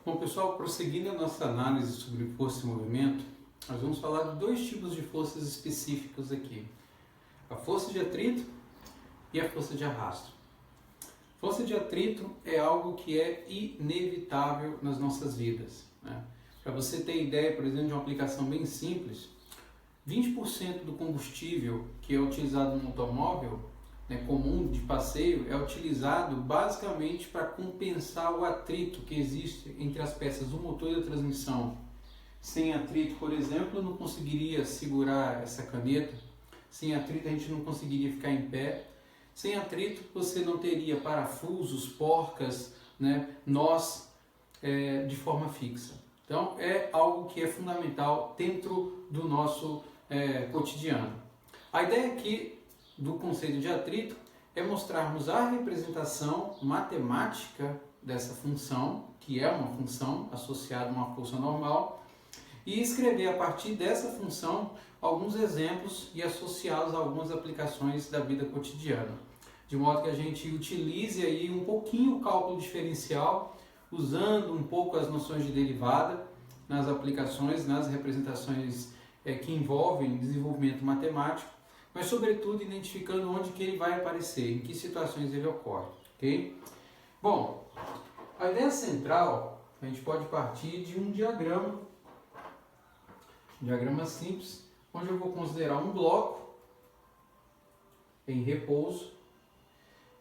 Bom, pessoal, prosseguindo a nossa análise sobre força e movimento, nós vamos falar de dois tipos de forças específicas aqui. A força de atrito e a força de arrasto. Força de atrito é algo que é inevitável nas nossas vidas, né? Para você ter ideia, por exemplo, de uma aplicação bem simples, 20% do combustível que é utilizado no automóvel, comum de passeio, é utilizado basicamente para compensar o atrito que existe entre as peças do motor e da transmissão. Sem atrito, por exemplo, eu não conseguiria segurar essa caneta. Sem atrito, a gente não conseguiria ficar em pé. Sem atrito, você não teria parafusos, porcas, nós de forma fixa. Então, é algo que é fundamental dentro do nosso cotidiano. A ideia aqui do conceito de atrito é mostrarmos a representação matemática dessa função, que é uma função associada a uma força normal, e escrever a partir dessa função alguns exemplos e associá-los a algumas aplicações da vida cotidiana, de modo que a gente utilize aí um pouquinho o cálculo diferencial, usando um pouco as noções de derivada nas aplicações, nas representações que envolvem desenvolvimento matemático, mas sobretudo identificando onde que ele vai aparecer, em que situações ele ocorre, ok? Bom, a ideia central, a gente pode partir de um diagrama simples, onde eu vou considerar um bloco em repouso.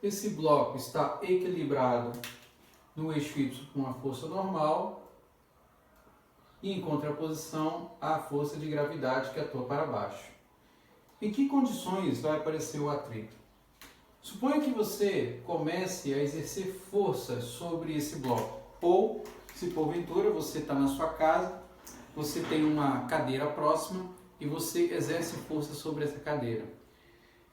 Esse bloco está equilibrado no eixo Y com a força normal e em contraposição à força de gravidade que atua para baixo. Em que condições vai aparecer o atrito? Suponha que você comece a exercer força sobre esse bloco, ou se porventura você está na sua casa, você tem uma cadeira próxima e você exerce força sobre essa cadeira.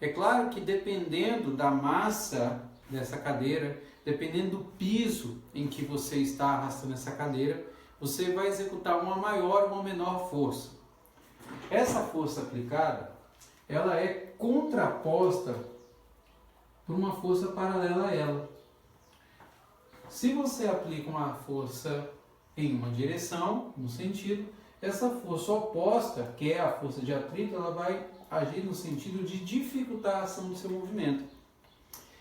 É claro que dependendo da massa dessa cadeira, dependendo do piso em que você está arrastando essa cadeira, você vai executar uma maior ou uma menor força. Essa força aplicada, ela é contraposta por uma força paralela a ela. Se você aplica uma força em uma direção, no sentido, essa força oposta, que é a força de atrito, ela vai agir no sentido de dificultar a ação do seu movimento.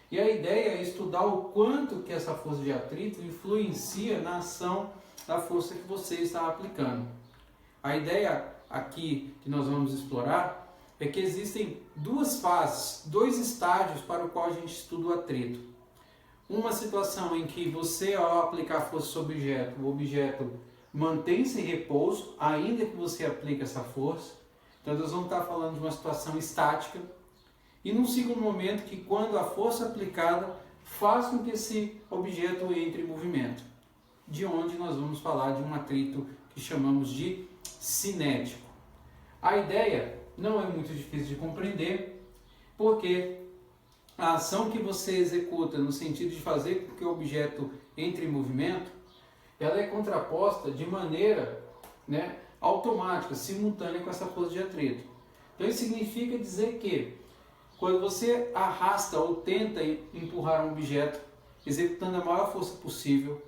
E a ideia é estudar o quanto que essa força de atrito influencia na ação da força que você está aplicando. A ideia aqui que nós vamos explorar é que existem duas fases, dois estágios para o qual a gente estuda o atrito. Uma situação em que você, ao aplicar força sobre o objeto mantém-se em repouso, ainda que você aplique essa força. Então nós vamos estar falando de uma situação estática. E num segundo momento, que quando a força aplicada faz com que esse objeto entre em movimento. De onde nós vamos falar de um atrito que chamamos de cinético. A ideia não é muito difícil de compreender, porque a ação que você executa no sentido de fazer com que o objeto entre em movimento, ela é contraposta de maneira automática, simultânea com essa força de atrito. Então isso significa dizer que quando você arrasta ou tenta empurrar um objeto, executando a maior força possível,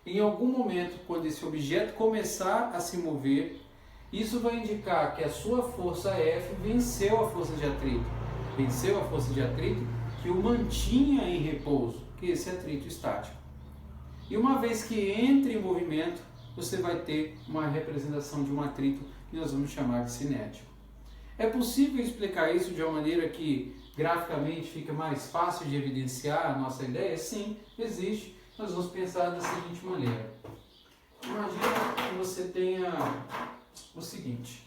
em algum momento, quando esse objeto começar a se mover, isso vai indicar que a sua força F venceu a força de atrito. Venceu a força de atrito que o mantinha em repouso, que é esse atrito estático. E uma vez que entra em movimento, você vai ter uma representação de um atrito que nós vamos chamar de cinético. É possível explicar isso de uma maneira que graficamente fica mais fácil de evidenciar a nossa ideia? Sim, existe. Nós vamos pensar da seguinte maneira. Imagina que você tenha o seguinte.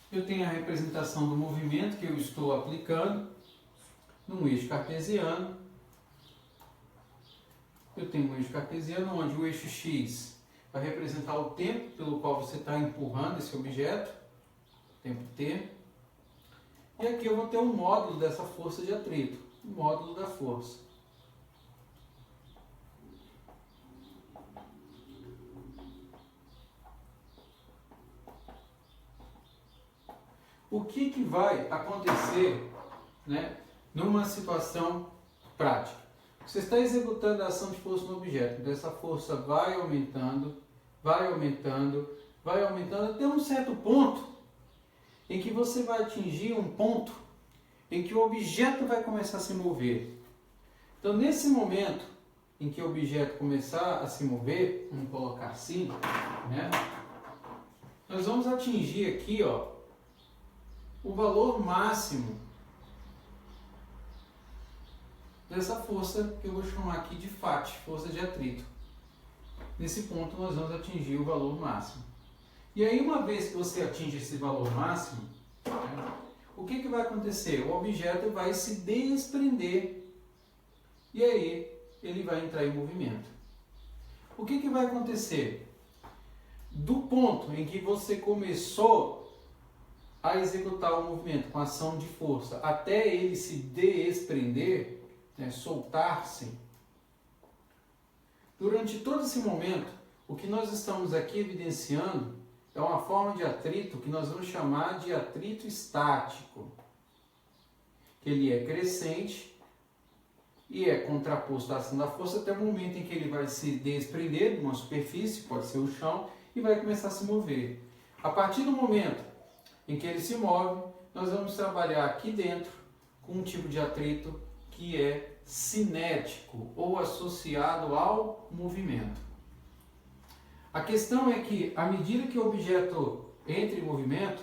Eu tenho a representação do movimento que eu estou aplicando num eixo cartesiano. Eu tenho um eixo cartesiano onde o eixo X vai representar o tempo pelo qual você está empurrando esse objeto, tempo T. E aqui eu vou ter um módulo dessa força de atrito, o módulo da força. O que vai acontecer numa situação prática? Você está executando a ação de força no objeto. Então, essa força vai aumentando, vai aumentando, vai aumentando até um certo ponto em que você vai atingir um ponto em que o objeto vai começar a se mover. Então, nesse momento em que o objeto começar a se mover, vamos colocar assim, né? Nós vamos atingir aqui, ó, o valor máximo dessa força que eu vou chamar aqui de FAT, força de atrito. Nesse ponto nós vamos atingir o valor máximo. E aí, uma vez que você atinge esse valor máximo, né, o que vai acontecer? O objeto vai se desprender e aí ele vai entrar em movimento. O que vai acontecer? Do ponto em que você começou a executar o movimento com ação de força até ele se desprender, né, soltar-se, durante todo esse momento, o que nós estamos aqui evidenciando é uma forma de atrito que nós vamos chamar de atrito estático, que ele é crescente e é contraposto à ação da força até o momento em que ele vai se desprender de uma superfície, pode ser o chão, e vai começar a se mover. A partir do momento em que ele se move, nós vamos trabalhar aqui dentro com um tipo de atrito que é cinético ou associado ao movimento. A questão é que, à medida que o objeto entra em movimento,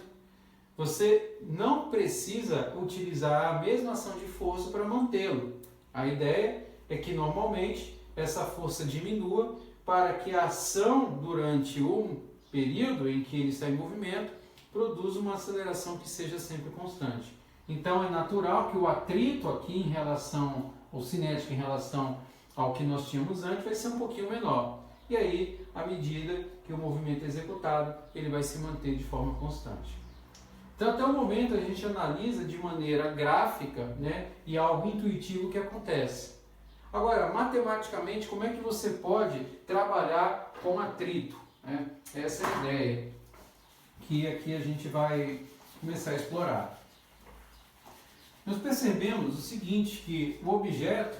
você não precisa utilizar a mesma ação de força para mantê-lo. A ideia é que, normalmente, essa força diminua para que a ação, durante um período em que ele está em movimento, produza uma aceleração que seja sempre constante. Então, é natural que o atrito aqui em relação, ou cinético em relação ao que nós tínhamos antes, vai ser um pouquinho menor. E aí, à medida que o movimento é executado, ele vai se manter de forma constante. Então, até o momento, a gente analisa de maneira gráfica, né, e algo intuitivo que acontece. Agora, matematicamente, como é que você pode trabalhar com atrito? Né? Essa é a ideia que aqui a gente vai começar a explorar. Nós percebemos o seguinte, que o objeto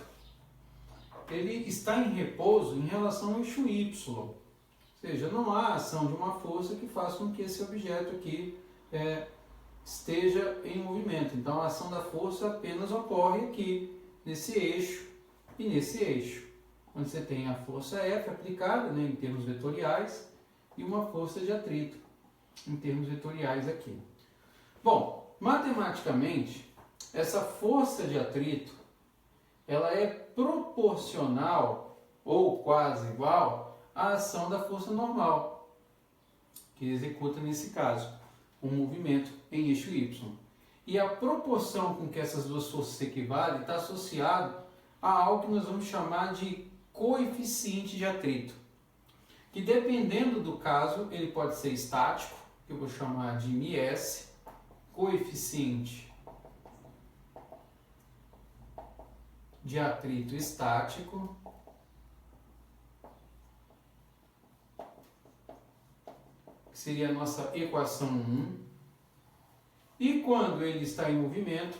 ele está em repouso em relação ao eixo Y. Ou seja, não há ação de uma força que faça com que esse objeto aqui esteja em movimento. Então, a ação da força apenas ocorre aqui, nesse eixo e nesse eixo, onde você tem a força F aplicada, né, em termos vetoriais, e uma força de atrito em termos vetoriais aqui. Bom, matematicamente, essa força de atrito ela é proporcional ou quase igual à ação da força normal, que executa, nesse caso, um movimento em eixo Y. E a proporção com que essas duas forças se equivalem está associado a algo que nós vamos chamar de coeficiente de atrito, que, dependendo do caso, ele pode ser estático, que eu vou chamar de ms, coeficiente de atrito estático, que seria a nossa equação 1. E quando ele está em movimento,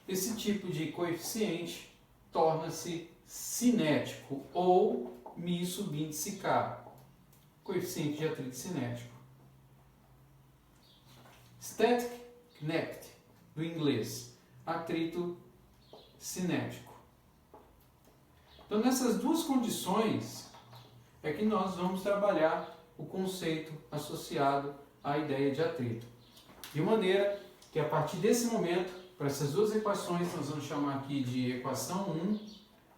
esse tipo de coeficiente torna-se cinético, ou μ subíndice K, coeficiente de atrito cinético. Static kinetic, do inglês, atrito cinético. Então, nessas duas condições é que nós vamos trabalhar o conceito associado à ideia de atrito. De maneira que, a partir desse momento, para essas duas equações, nós vamos chamar aqui de equação 1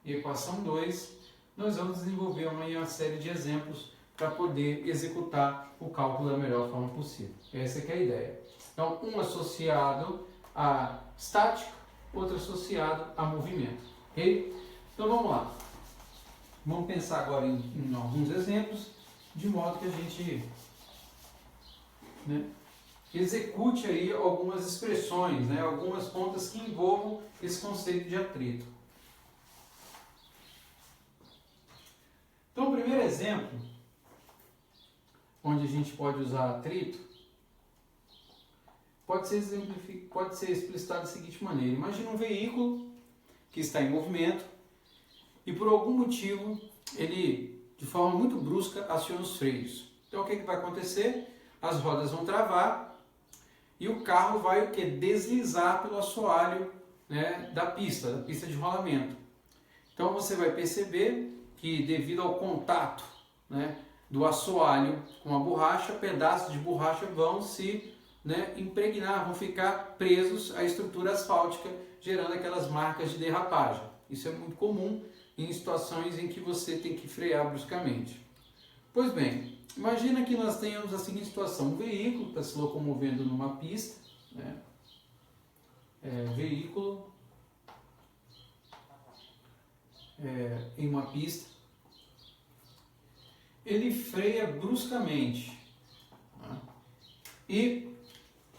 e equação 2, nós vamos desenvolver uma série de exemplos para poder executar o cálculo da melhor forma possível. Essa é que é a ideia. Então, um associado a estática, outro associado a movimento. Ok? Então, vamos lá. Vamos pensar agora em alguns exemplos, de modo que a gente, né, execute aí algumas expressões, né, algumas contas que envolvam esse conceito de atrito. Então, o primeiro exemplo, onde a gente pode usar atrito, pode ser explicitado da seguinte maneira. Imagina um veículo que está em movimento e por algum motivo ele, de forma muito brusca, aciona os freios. Então o que vai acontecer? As rodas vão travar e o carro vai o quê? Deslizar pelo assoalho, né, da pista de rolamento. Então você vai perceber que devido ao contato, né, do assoalho com a borracha, pedaços de borracha vão se, né, impregnar, vão ficar presos à estrutura asfáltica, gerando aquelas marcas de derrapagem. Isso é muito comum em situações em que você tem que frear bruscamente. Pois bem, imagina que nós tenhamos a seguinte situação: um veículo está se locomovendo numa pista, né, em uma pista, ele freia bruscamente, né? E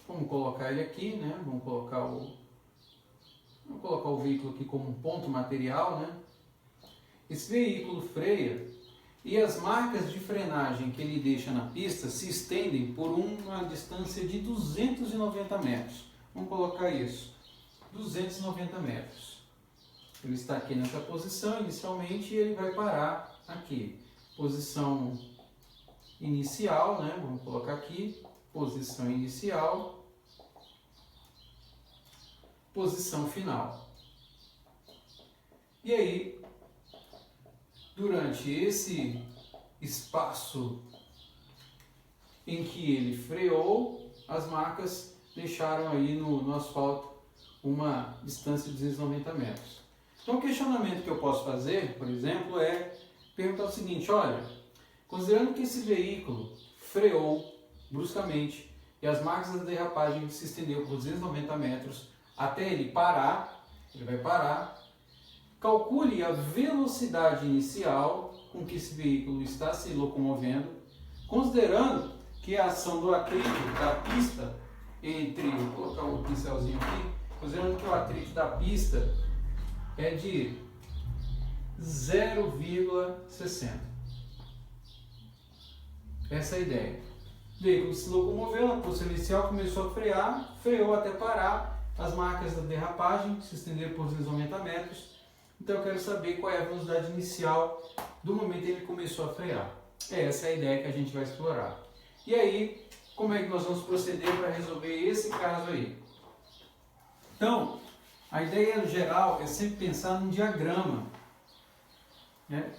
vamos colocar ele aqui, né? Vamos colocar o veículo aqui como um ponto material, né? Esse veículo freia e as marcas de frenagem que ele deixa na pista se estendem por uma distância de 290 metros. Vamos colocar isso, 290 metros. Ele está aqui nessa posição inicialmente e ele vai parar aqui. Posição inicial, né? Vamos colocar aqui, posição inicial, posição final. E aí, durante esse espaço em que ele freou, as marcas deixaram aí no asfalto uma distância de 290 metros. Então o questionamento que eu posso fazer, por exemplo, é perguntar o seguinte: olha, considerando que esse veículo freou bruscamente e as marcas da derrapagem se estendeu por 290 metros até ele parar, ele vai parar, calcule a velocidade inicial com que esse veículo está se locomovendo, considerando que a ação do atrito da pista vou colocar o pincelzinho aqui, considerando que o atrito da pista é de 0,60. Essa é a ideia. O veículo se locomoveu, na posição inicial começou a frear, freou até parar, as marcas da derrapagem se estenderam por 290 metros. Então eu quero saber qual é a velocidade inicial do momento em que ele começou a frear. Essa é a ideia que a gente vai explorar. E aí, como é que nós vamos proceder para resolver esse caso aí? Então, a ideia geral é sempre pensar num diagrama, né?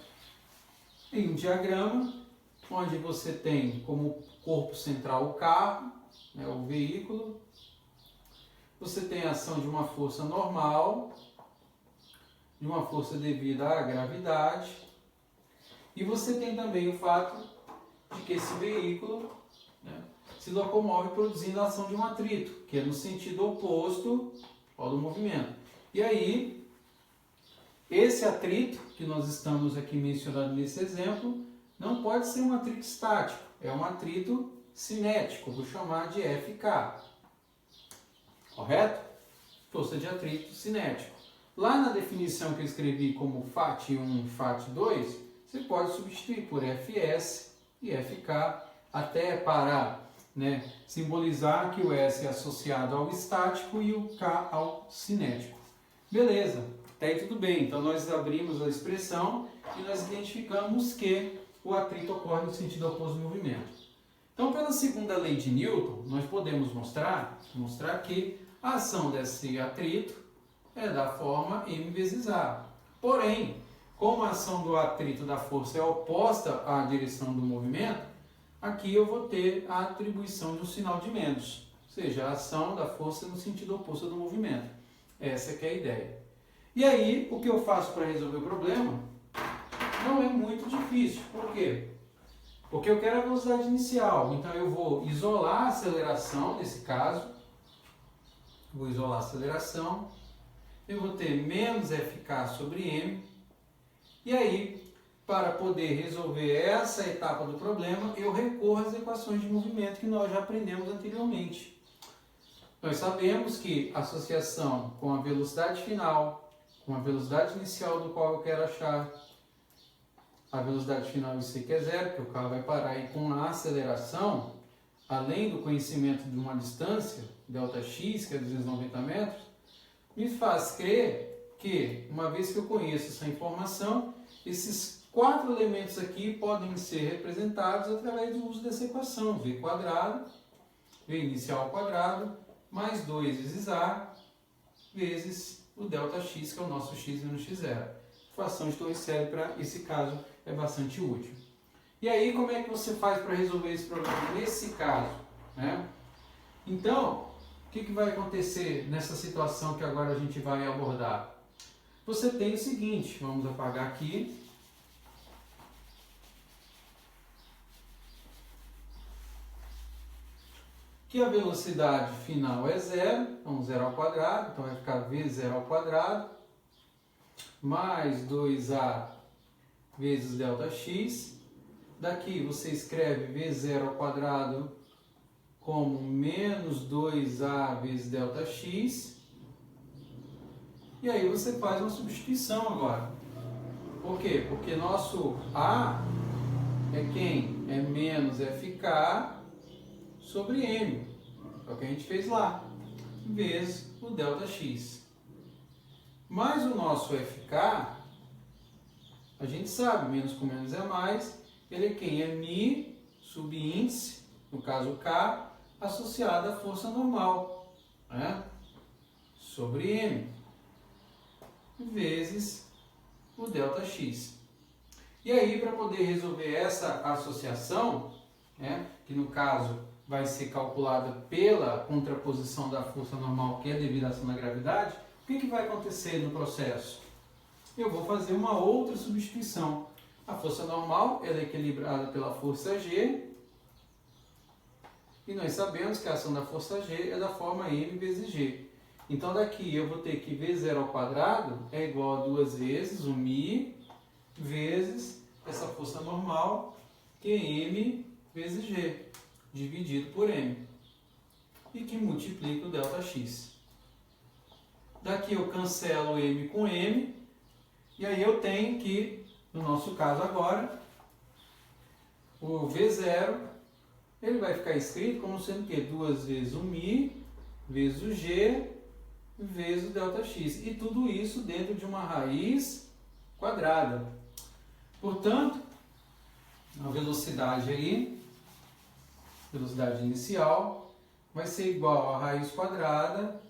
Em um diagrama onde você tem como corpo central o carro, né, o veículo, você tem a ação de uma força normal, de uma força devida à gravidade, e você tem também o fato de que esse veículo, né, se locomove produzindo a ação de um atrito, que é no sentido oposto ao do movimento. E aí, esse atrito que nós estamos aqui mencionando nesse exemplo, não pode ser um atrito estático, é um atrito cinético, vou chamar de FK. Correto? Força de atrito cinético. Lá na definição que eu escrevi como FAT1 e FAT2, você pode substituir por FS e FK, até para, né, simbolizar que o S é associado ao estático e o K ao cinético. Beleza, até aí tudo bem. Então nós abrimos a expressão e nós identificamos que o atrito ocorre no sentido oposto do movimento. Então, pela segunda lei de Newton, nós podemos mostrar que a ação desse atrito é da forma m vezes a. Porém, como a ação do atrito da força é oposta à direção do movimento, aqui eu vou ter a atribuição de um sinal de menos, ou seja, a ação da força no sentido oposto do movimento. Essa que é a ideia. E aí, o que eu faço para resolver o problema não é muito difícil. Por quê? Porque eu quero a velocidade inicial. Então eu vou isolar a aceleração, nesse caso. Vou isolar a aceleração. Eu vou ter menos FK sobre M. E aí, para poder resolver essa etapa do problema, eu recorro às equações de movimento que nós já aprendemos anteriormente. Nós sabemos que a associação com a velocidade final, com a velocidade inicial do qual eu quero achar a velocidade final, eu sei que é zero, porque o carro vai parar, e com a aceleração, além do conhecimento de uma distância, ΔX, que é 290 metros, me faz crer que, uma vez que eu conheço essa informação, esses 4 elementos aqui podem ser representados através do uso dessa equação, v quadrado, v inicial ao quadrado, mais 2 vezes a, vezes o ΔX, que é o nosso x menos x0. Fração de Torricelli, para esse caso, é bastante útil. E aí, como é que você faz para resolver esse problema nesse caso, né? Então, o que vai acontecer nessa situação que agora a gente vai abordar? Você tem o seguinte, vamos apagar aqui. Que a velocidade final é zero, então 0 ao quadrado, então vai ficar v0 ao quadrado, mais 2a vezes ΔX. Daqui você escreve v0 ao quadrado como menos 2a vezes ΔX. E aí você faz uma substituição agora. Por quê? Porque nosso a é quem? É menos FK sobre M, é o que a gente fez lá, vezes o ΔX. Mas o nosso FK, a gente sabe, menos com menos é mais, ele é quem? É μ, subíndice, no caso K, associado à força normal, né? Sobre M, vezes o ΔX. E aí, para poder resolver essa associação, né, que no caso vai ser calculada pela contraposição da força normal, que é devido à ação da gravidade, o que vai acontecer no processo? Eu vou fazer uma outra substituição. A força normal ela é equilibrada pela força G, e nós sabemos que a ação da força G é da forma M vezes G. Então daqui eu vou ter que V0 ao quadrado é igual a 2 vezes o μ vezes essa força normal, que é M vezes G, dividido por M, e que multiplica o ΔX. Daqui eu cancelo M com M, e aí eu tenho que, no nosso caso agora, o V0, ele vai ficar escrito como sendo que 2 vezes o μ vezes o G vezes o ΔX. E tudo isso dentro de uma raiz quadrada. Portanto, a velocidade aí, velocidade inicial, vai ser igual a raiz quadrada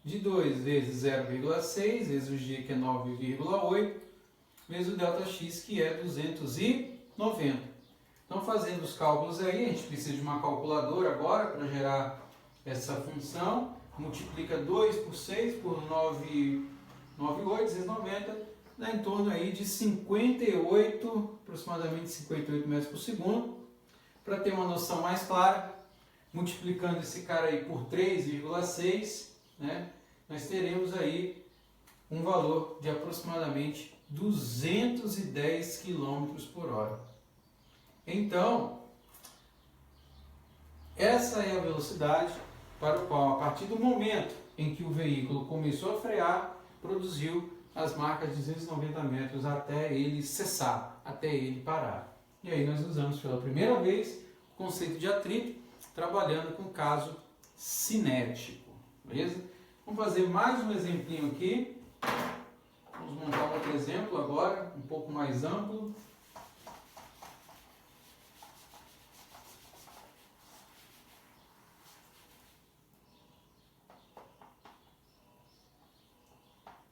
de 2 vezes 0,6 vezes o G, que é 9,8, vezes o ΔX, que é 290. Então, fazendo os cálculos aí, a gente precisa de uma calculadora agora para gerar essa função. Multiplica 2 por 6 por 9,8 vezes 90, dá em torno aí de 58, aproximadamente 58 metros por segundo. Para ter uma noção mais clara, multiplicando esse cara aí por 3,6, né, nós teremos aí um valor de aproximadamente 210 km por hora. Então, essa é a velocidade para o qual, a partir do momento em que o veículo começou a frear, produziu as marcas de 290 metros até ele cessar, até ele parar. E aí nós usamos pela primeira vez o conceito de atrito, trabalhando com caso cinético. Beleza? Vamos fazer mais um exemplinho aqui. Vamos montar outro exemplo agora, um pouco mais amplo.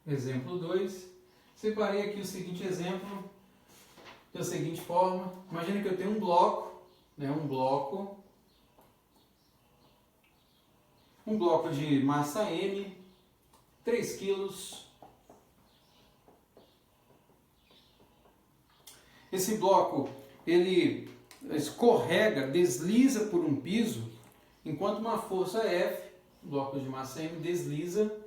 Exemplo 2. Separei aqui o seguinte exemplo da seguinte forma. Imagina que eu tenho um bloco, né, um bloco de massa M, 3 kg. Esse bloco, ele escorrega, desliza por um piso, enquanto uma força F, bloco de massa M, desliza,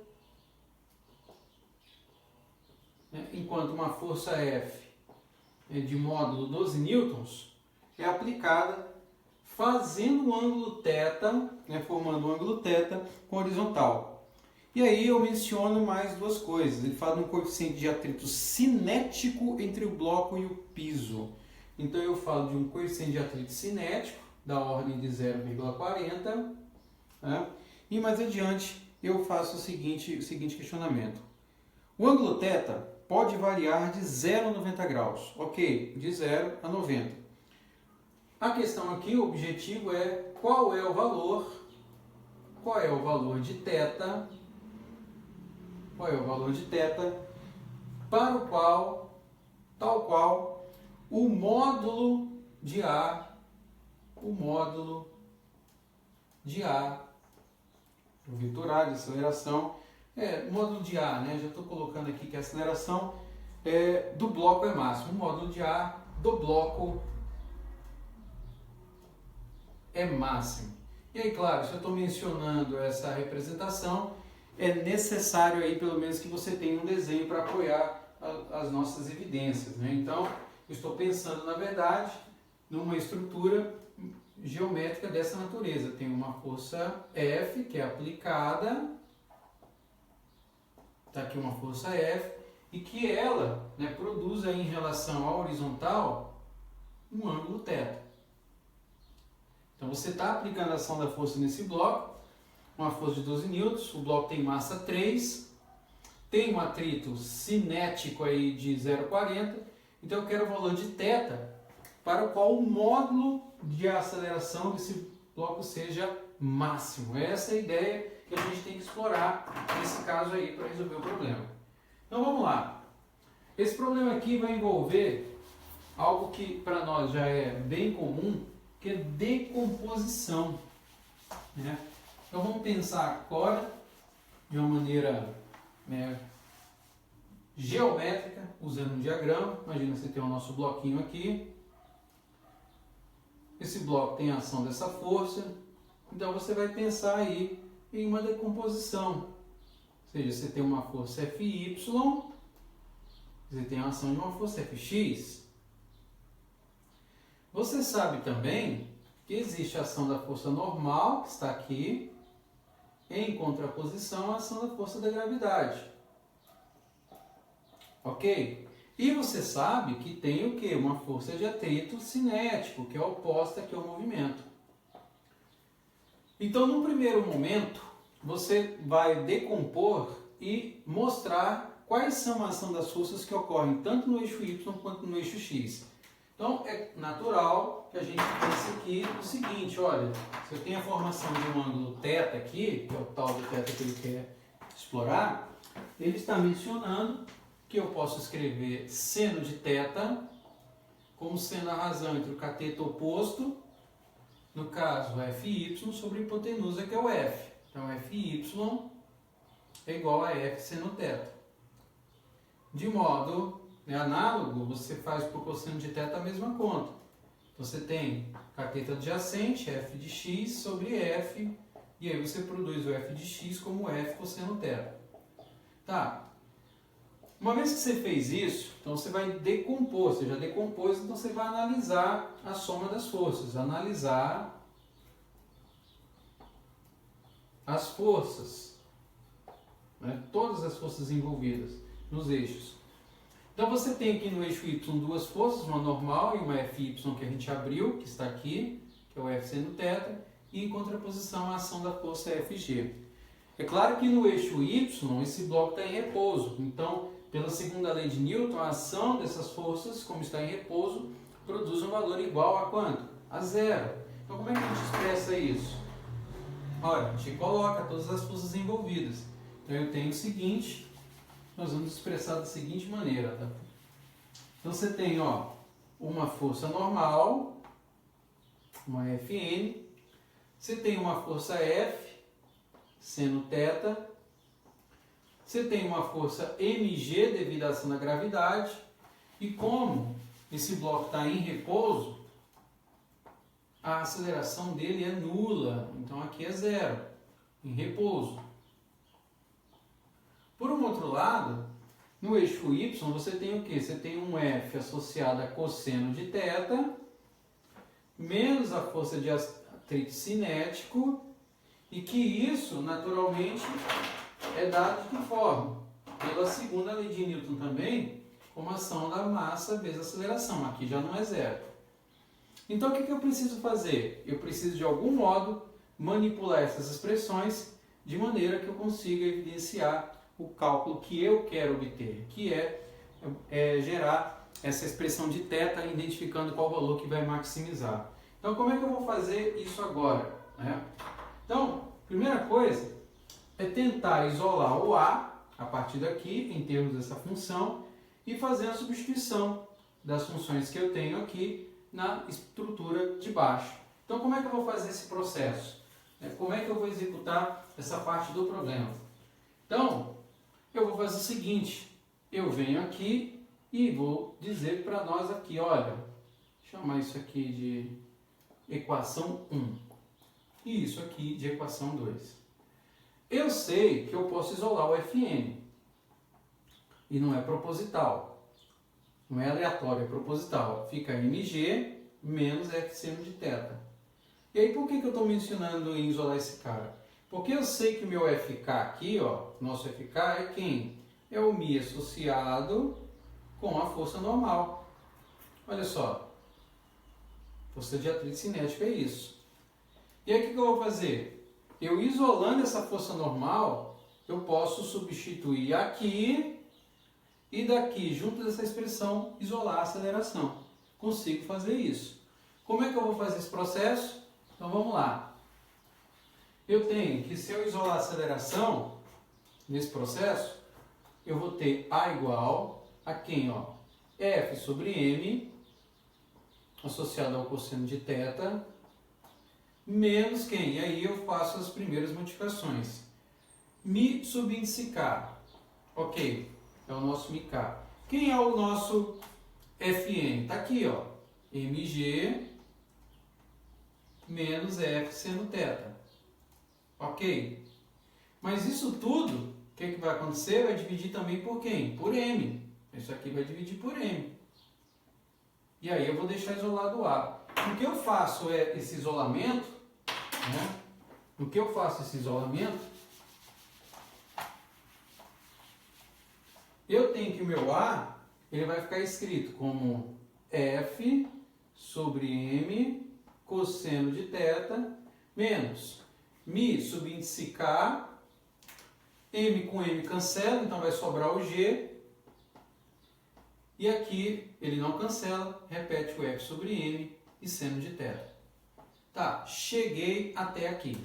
enquanto uma força F de módulo 12 newtons é aplicada fazendo um ângulo θ, formando um ângulo θ com horizontal. E aí eu menciono mais duas coisas. Ele fala de um coeficiente de atrito cinético entre o bloco e o piso. Então eu falo de um coeficiente de atrito cinético da ordem de 0,40. E mais adiante eu faço o seguinte questionamento. O ângulo θ pode variar de 0 a 90 graus, ok? De 0 a 90. A questão aqui, o objetivo é qual é o valor de θ, para o qual, tal qual, o módulo de A, o vetor A de aceleração, módulo de A, né? Já estou colocando aqui que a aceleração do bloco é máximo, o módulo de A do bloco é máximo. E aí, claro, se eu estou mencionando essa representação, é necessário aí pelo menos que você tenha um desenho para apoiar as nossas evidências, né? Então, eu estou pensando, na verdade, numa estrutura geométrica dessa natureza. Tem uma força F que é aplicada, está aqui uma força F, e que ela, né, produz aí, em relação à horizontal um ângulo θ. Então você está aplicando a ação da força nesse bloco, uma força de 12 newtons, o bloco tem massa 3, tem um atrito cinético aí de 0,40, então eu quero o valor de θ para o qual o módulo de aceleração desse bloco seja máximo. Essa é a ideia que a gente tem que explorar nesse caso aí para resolver o problema. Então vamos lá. Esse problema aqui vai envolver algo que para nós já é bem comum, que é decomposição, né? Então vamos pensar agora de uma maneira, né, geométrica, usando um diagrama. Imagina você tem o nosso bloquinho aqui. Esse bloco tem a ação dessa força, então você vai pensar aí em uma decomposição. Ou seja, você tem uma força Fy, você tem a ação de uma força Fx. Você sabe também que existe a ação da força normal, que está aqui, em contraposição à ação da força da gravidade. Ok? E você sabe que tem o quê? Uma força de atrito cinético, que é oposta aqui ao movimento. Então, no primeiro momento, você vai decompor e mostrar quais são a ação das forças que ocorrem tanto no eixo Y quanto no eixo X. Então, é natural que a gente pense aqui o seguinte, olha, se eu tenho a formação de um ângulo θ aqui, que é o tal do θ que ele quer explorar, ele está mencionando que eu posso escrever seno de θ como sendo a razão entre o cateto oposto, no caso Fy, sobre a hipotenusa, que é o F. Então, Fy é igual a F seno θ. De modo análogo, você faz para o cosseno de θ a mesma conta. Então, você tem cateto adjacente, F de x sobre F, e aí você produz o F de x como F cosseno θ. Tá. Uma vez que você fez isso, então você vai decompor, você já decompôs, então você vai analisar a soma das forças, analisar as forças, né? Todas as forças envolvidas nos eixos. Então você tem aqui no eixo Y duas forças, uma normal e uma Fy que a gente abriu, que está aqui, que é o F seno θ, e em contraposição a ação da força Fg. É claro que no eixo Y esse bloco está em repouso, então pela segunda lei de Newton, a ação dessas forças, como está em repouso, produz um valor igual a quanto? A zero. Então como é que a gente expressa isso? Olha, a gente coloca todas as forças envolvidas. Então eu tenho o seguinte, nós vamos expressar da seguinte maneira. Tá? Então você tem uma força normal, uma Fn, você tem uma força F, seno θ, você tem uma força mg devido à ação da gravidade, e como esse bloco está em repouso, a aceleração dele é nula, então aqui é zero, em repouso. Por um outro lado, no eixo Y você tem o quê? Você tem um F associado a cosseno de θ, menos a força de atrito cinético, e que isso, naturalmente, é dado de que forma? Pela segunda lei de Newton também, como ação da massa vezes a aceleração. Aqui já não é zero. Então, o que eu preciso fazer? Eu preciso, de algum modo, manipular essas expressões de maneira que eu consiga evidenciar o cálculo que eu quero obter, que é gerar essa expressão de θ, identificando qual valor que vai maximizar. Então, como é que eu vou fazer isso agora, né? Então, primeira coisa é tentar isolar o A a partir daqui, em termos dessa função, e fazer a substituição das funções que eu tenho aqui na estrutura de baixo. Então, como é que eu vou fazer esse processo? Como é que eu vou executar essa parte do problema? Então, eu vou fazer o seguinte, eu venho aqui e vou dizer para nós aqui, olha, chamar isso aqui de equação 1 e isso aqui de equação 2. Eu sei que eu posso isolar o Fn e não é proposital, não é aleatório, é proposital. Fica mg menos f seno de θ. E aí por que eu estou mencionando em isolar esse cara? Porque eu sei que o meu FK aqui, ó, nosso FK é quem? É o Mi associado com a força normal. Olha só, força de atrito cinético é isso. E aí o que eu vou fazer? Eu isolando essa força normal, eu posso substituir aqui e daqui, junto dessa expressão, isolar a aceleração. Consigo fazer isso. Como é que eu vou fazer esse processo? Então vamos lá. Eu tenho que, se eu isolar a aceleração nesse processo, eu vou ter A igual a quem? Ó? F sobre M, associado ao cosseno de θ, menos quem? E aí eu faço as primeiras modificações. Mi subíndice K. Ok, é o nosso MK. Quem é o nosso Fn? Está aqui, ó. Mg menos F seno θ. Ok? Mas isso tudo, o que vai acontecer? Vai dividir também por quem? Por M. Isso aqui vai dividir por M. E aí eu vou deixar isolado o A. O que eu faço é esse isolamento, né? No que eu faço esse isolamento, eu tenho que o meu A, ele vai ficar escrito como F sobre M cosseno de θ menos Mi subíndice K, M com M cancela, então vai sobrar o G, e aqui ele não cancela, repete o F sobre M e seno de θ. Tá, cheguei até aqui.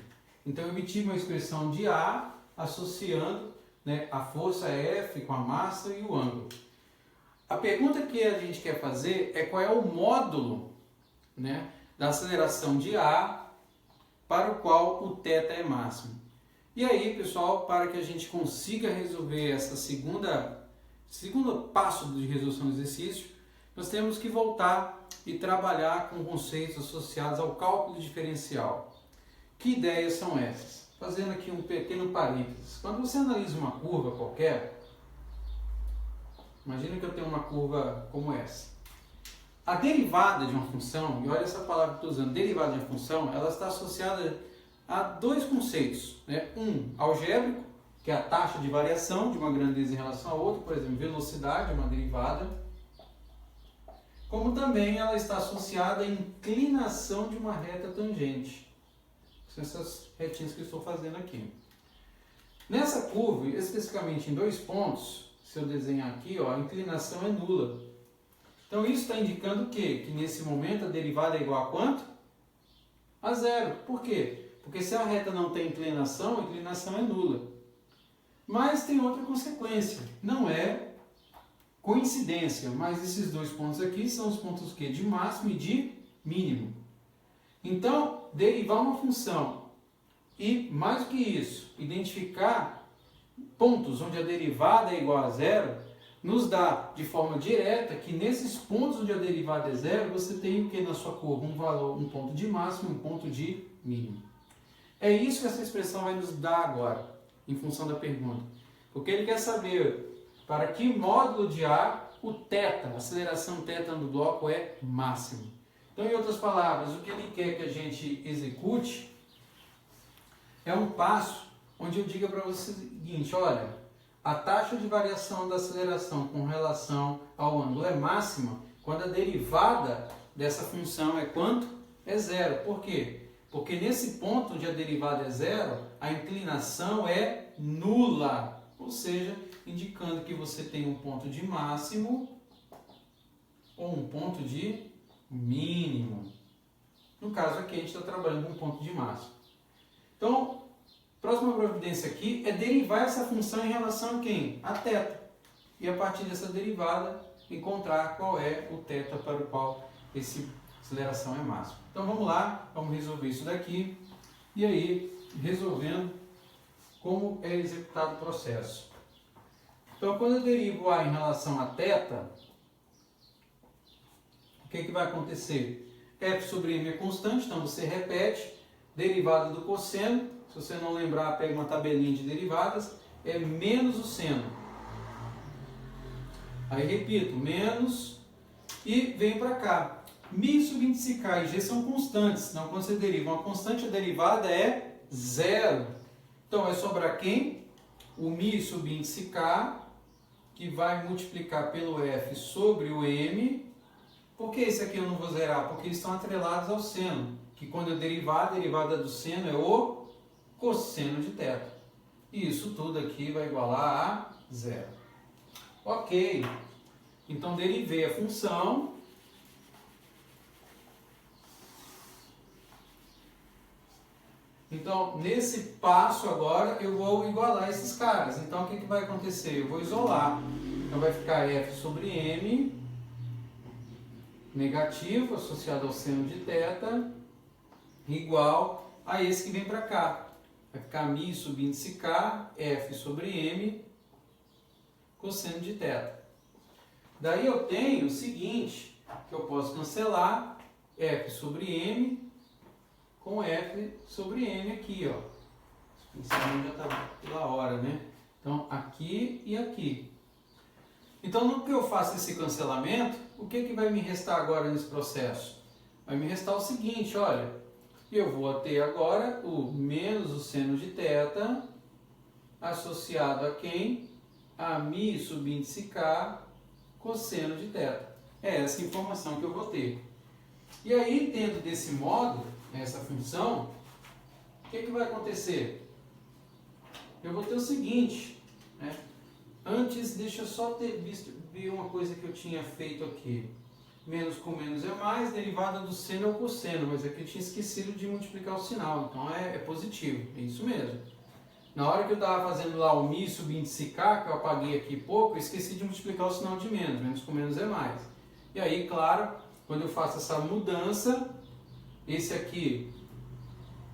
Então eu obtive uma expressão de A associando, né, a força F com a massa e o ângulo. A pergunta que a gente quer fazer é qual é o módulo, né, da aceleração de A para o qual o θ é máximo. E aí, pessoal, para que a gente consiga resolver essa segundo passo de resolução do exercício, nós temos que voltar e trabalhar com conceitos associados ao cálculo diferencial. Que ideias são essas? Fazendo aqui um pequeno parênteses. Quando você analisa uma curva qualquer, imagina que eu tenho uma curva como essa. A derivada de uma função, e olha essa palavra que eu estou usando, derivada de uma função, ela está associada a dois conceitos, né? Um, algébrico, que é a taxa de variação de uma grandeza em relação a outra, por exemplo, velocidade, uma derivada, como também ela está associada à inclinação de uma reta tangente. São essas retinhas que eu estou fazendo aqui. Nessa curva, especificamente em 2 pontos, se eu desenhar aqui, ó, a inclinação é nula. Então isso está indicando o quê? Que nesse momento a derivada é igual a quanto? A zero. Por quê? Porque se a reta não tem inclinação, a inclinação é nula. Mas tem outra consequência. Não é coincidência, mas esses 2 pontos aqui são os pontos quê? De máximo e de mínimo. Então, derivar uma função e, mais do que isso, identificar pontos onde a derivada é igual a zero, nos dá de forma direta que nesses pontos onde a derivada é zero, você tem o que na sua curva? Um valor, um ponto de máximo e um ponto de mínimo. É isso que essa expressão vai nos dar agora, em função da pergunta. Porque ele quer saber para que módulo de A o θ, a aceleração θ do bloco é máximo. Então, em outras palavras, o que ele quer que a gente execute é um passo onde eu diga para você o seguinte, olha, a taxa de variação da aceleração com relação ao ângulo é máxima quando a derivada dessa função é quanto? É zero. Por quê? Porque nesse ponto onde a derivada é zero, a inclinação é nula. ou seja, indicando que você tem um ponto de máximo ou um ponto de mínimo. No caso aqui a gente está trabalhando com um ponto de máximo. Então, a próxima providência aqui é derivar essa função em relação a quem? A θ. E a partir dessa derivada, encontrar qual é o θ para o qual essa aceleração é máxima. Então vamos lá, vamos resolver isso daqui. E aí, resolvendo como é executado o processo. Então, quando eu derivo A em relação a θ, o que vai acontecer? F sobre m é constante, então você repete, derivada do cosseno, se você não lembrar, pega uma tabelinha de derivadas, é menos o seno. Aí repito, menos, e vem para cá. Mi sub índice K e G são constantes, então quando você deriva uma constante, a derivada é zero. Então vai sobrar quem? O Mi sub índice K, que vai multiplicar pelo F sobre o M. Por que esse aqui eu não vou zerar? Porque eles estão atrelados ao seno, que quando eu derivar, a derivada do seno é o cosseno de θ. E isso tudo aqui vai igualar a zero. Ok, então derivei a função. Então, nesse passo agora, eu vou igualar esses caras. Então, o que vai acontecer? Eu vou isolar. Então, vai ficar F sobre M negativo, associado ao seno de θ, igual a esse que vem para cá. Vai ficar Mi sub índice K, F sobre M, cosseno de θ. Daí eu tenho o seguinte, que eu posso cancelar F sobre M com F sobre M aqui, ó. Esse pincel já está pela hora, né? Então, aqui e aqui. Então, no que eu faço esse cancelamento, o que vai me restar agora nesse processo? Vai me restar o seguinte, olha, eu vou ter agora o menos o seno de θ associado a quem? A Mi sub índice K cosseno de θ. É essa informação que eu vou ter. E aí, tendo desse modo, essa função, o que vai acontecer? Eu vou ter o seguinte, né? Antes, deixa eu só ver uma coisa que eu tinha feito aqui. Menos com menos é mais, derivada do seno é o cosseno, mas aqui eu tinha esquecido de multiplicar o sinal, então é positivo, é isso mesmo. Na hora que eu estava fazendo lá o Mi sub índice K, que eu apaguei aqui pouco, eu esqueci de multiplicar o sinal de menos, menos com menos é mais. E aí, claro, quando eu faço essa mudança, esse aqui,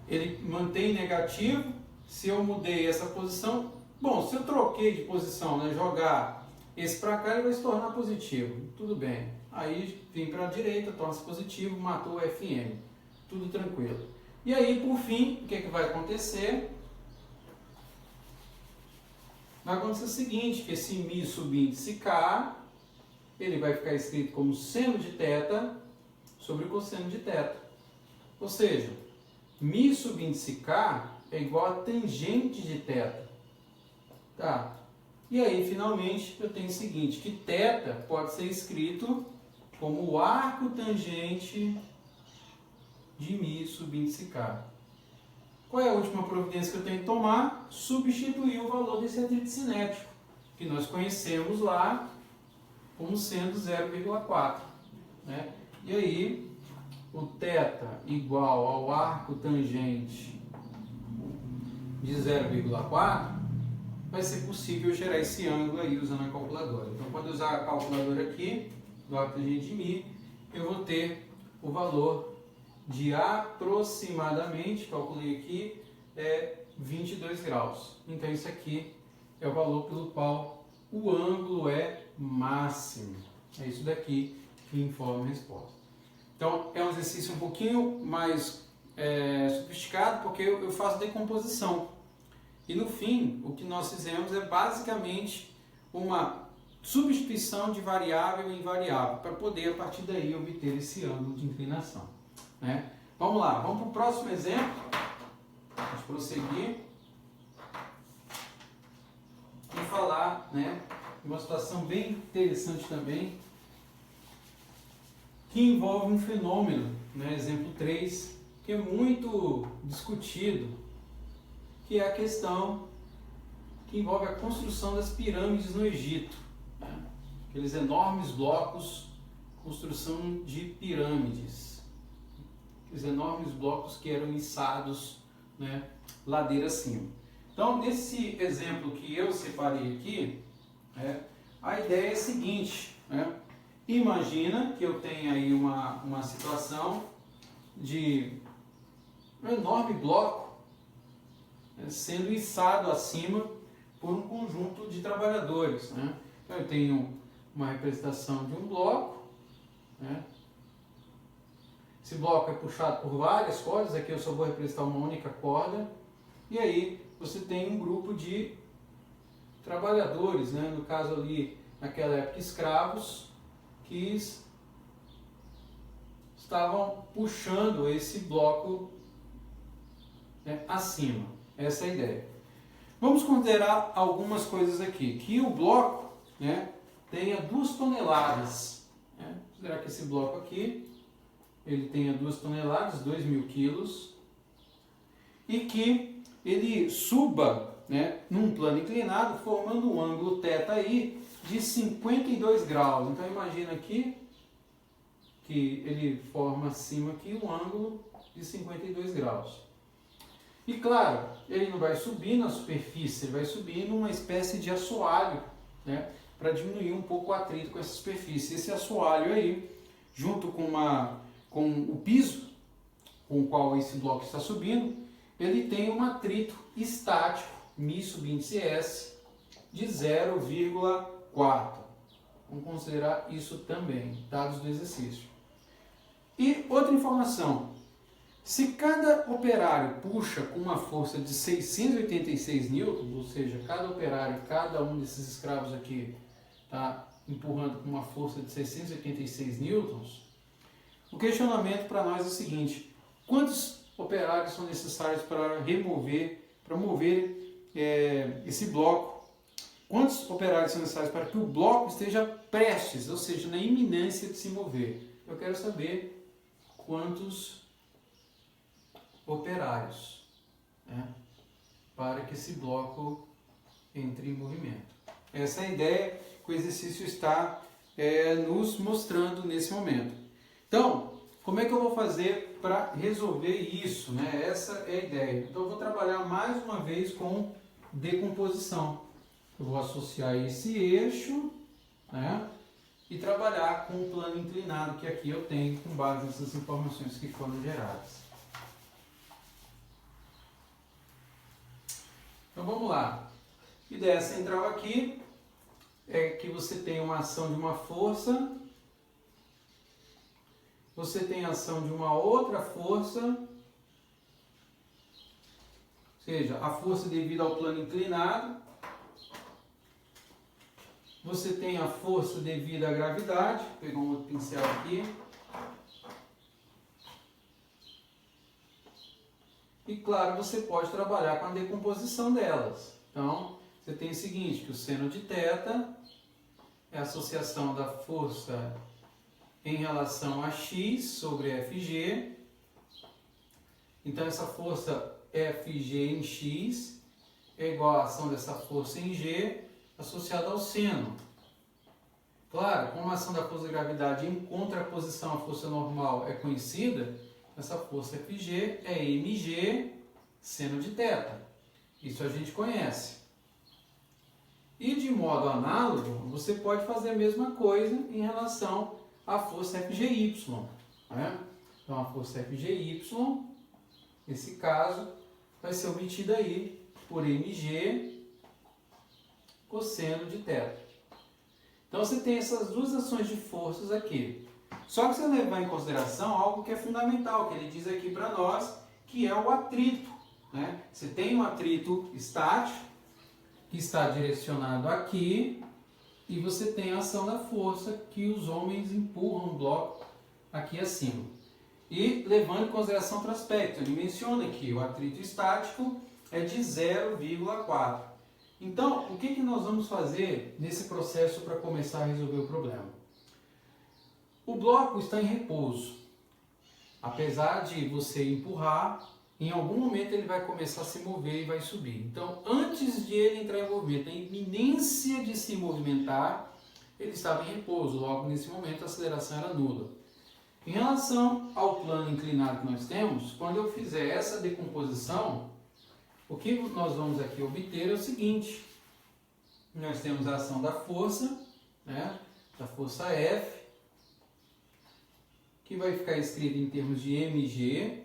ele mantém negativo. Se eu mudei essa posição, bom, se eu troquei de posição, né, jogar esse para cá, ele vai se tornar positivo. Tudo bem. Aí vim para a direita, torna-se positivo, matou o FM. Tudo tranquilo. E aí, por fim, o que vai acontecer? Vai acontecer o seguinte, que esse Mi sub índice K, ele vai ficar escrito como seno de θ sobre cosseno de θ. Ou seja, Mi sub índice K é igual a tangente de θ. Tá? E aí, finalmente, eu tenho o seguinte, que θ pode ser escrito como o arco tangente de Mi sub índice K. Qual é a última providência que eu tenho que tomar? Substituir o valor desse atrito cinético, que nós conhecemos lá como sendo 0,4. Né? E aí, o θ igual ao arco tangente de 0,4, vai ser possível gerar esse ângulo aí usando a calculadora. Então, quando eu usar a calculadora aqui, do arco tangente de Mi, eu vou ter o valor de aproximadamente, calculei aqui, 22 graus. Então, isso aqui é o valor pelo qual o ângulo é máximo. É isso daqui que informa a resposta. Então, é um exercício um pouquinho mais sofisticado, porque eu faço decomposição. E no fim, o que nós fizemos é basicamente uma substituição de variável em variável, para poder, a partir daí, obter esse ângulo de inclinação. Né? Vamos lá, vamos para o próximo exemplo. Vamos prosseguir e falar, né, de uma situação bem interessante também, que envolve um fenômeno, né, exemplo 3, que é muito discutido, que é a questão que envolve a construção das pirâmides no Egito. Né? Aqueles enormes blocos, construção de pirâmides. Aqueles enormes blocos que eram içados, né, ladeira acima. Então, nesse exemplo que eu separei aqui, a ideia é a seguinte, né? Imagina que eu tenha aí uma situação de um enorme bloco, né, sendo içado acima por um conjunto de trabalhadores. Né? Então eu tenho uma representação de um bloco, né? Esse bloco é puxado por várias cordas, aqui eu só vou representar uma única corda, e aí você tem um grupo de trabalhadores, né? No caso ali, naquela época, escravos, que estavam puxando esse bloco, né, acima. Essa é a ideia. Vamos considerar algumas coisas aqui. Que o bloco, né, tenha 2 toneladas. Né? Considerar que esse bloco aqui ele tenha 2 toneladas, 2.000 quilos, e que ele suba, né, num plano inclinado, formando um ângulo θ aí de 52 graus. Então imagina aqui que ele forma acima aqui um ângulo de 52 graus. E claro, ele não vai subir na superfície, ele vai subir numa espécie de assoalho, né, para diminuir um pouco o atrito com essa superfície. Esse assoalho aí, junto com o piso com o qual esse bloco está subindo, ele tem um atrito estático, μ subíndice S, de 0,4. Vamos considerar isso também, dados do exercício. E outra informação, se cada operário puxa com uma força de 686 newtons, ou seja, cada operário, cada um desses escravos aqui está empurrando com uma força de 686 newtons, o questionamento para nós é o seguinte: quantos operários são necessários para mover esse bloco? Quantos operários são necessários para que o bloco esteja prestes, ou seja, na iminência de se mover? Eu quero saber quantos operários, né, para que esse bloco entre em movimento. Essa é a ideia que o exercício está nos mostrando nesse momento. Então, como é que eu vou fazer para resolver isso? Né? Essa é a ideia. Então, eu vou trabalhar mais uma vez com decomposição. Eu vou associar esse eixo, né, e trabalhar com o plano inclinado que aqui eu tenho com base nessas informações que foram geradas. Então vamos lá. A ideia central aqui é que você tem uma ação de uma força, você tem a ação de uma outra força, ou seja, a força devida ao plano inclinado, você tem a força devida à gravidade, vou pegar um outro pincel aqui, e claro, você pode trabalhar com a decomposição delas. Então, você tem o seguinte, que o seno de θ é a associação da força em relação a x sobre Fg. Então, essa força Fg em x é igual à ação dessa força em g associada ao seno. Claro, como a ação da força de gravidade em contraposição à força normal é conhecida, essa força Fg é mg seno de θ. Isso a gente conhece. E de modo análogo, você pode fazer a mesma coisa em relação à força Fgy. Né? Então a força Fgy, nesse caso, vai ser obtida aí por mg cosseno de θ. Então você tem essas duas ações de forças aqui. Só que você levar em consideração algo que é fundamental, que ele diz aqui para nós, que é o atrito. Né? Você tem um atrito estático, que está direcionado aqui, e você tem a ação da força que os homens empurram o bloco aqui acima. E levando em consideração outro aspecto, ele menciona que o atrito estático é de 0,4. Então, o que nós vamos fazer nesse processo para começar a resolver o problema? O bloco está em repouso. Apesar de você empurrar, em algum momento ele vai começar a se mover e vai subir. Então, antes de ele entrar em movimento, a iminência de se movimentar, ele estava em repouso. Logo, nesse momento, a aceleração era nula. Em relação ao plano inclinado que nós temos, quando eu fizer essa decomposição, o que nós vamos aqui obter é o seguinte. Nós temos a ação da força, né, da força F, que vai ficar escrito em termos de mg,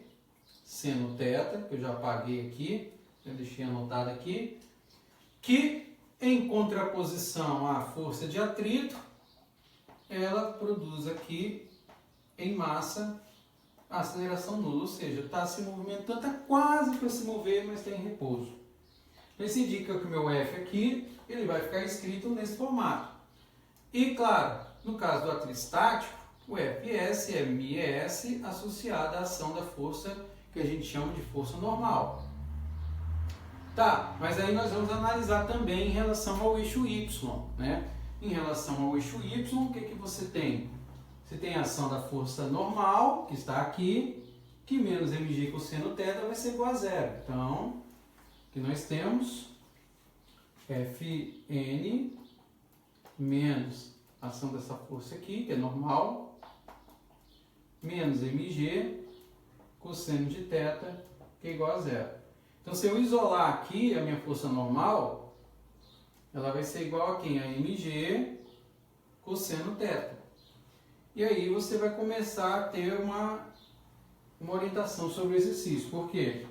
seno θ, que eu já apaguei aqui, eu deixei anotado aqui, que em contraposição à força de atrito, ela produz aqui em massa a aceleração nula, ou seja, está se movimentando, está quase para se mover, mas está em repouso. Isso indica que o meu F aqui, ele vai ficar escrito nesse formato. E claro, no caso do atrito estático, o Fs é μs associado à ação da força que a gente chama de força normal. Tá, mas aí nós vamos analisar também em relação ao eixo Y, né? Em relação ao eixo Y, o que você tem? Você tem a ação da força normal, que está aqui, que menos mg cosseno θ vai ser igual a zero. Então, aqui nós temos Fn menos a ação dessa força aqui, que é normal, menos mg cosseno de θ, que é igual a zero. Então, se eu isolar aqui a minha força normal, ela vai ser igual a quem? A mg cosseno θ. E aí você vai começar a ter uma orientação sobre o exercício. Por quê?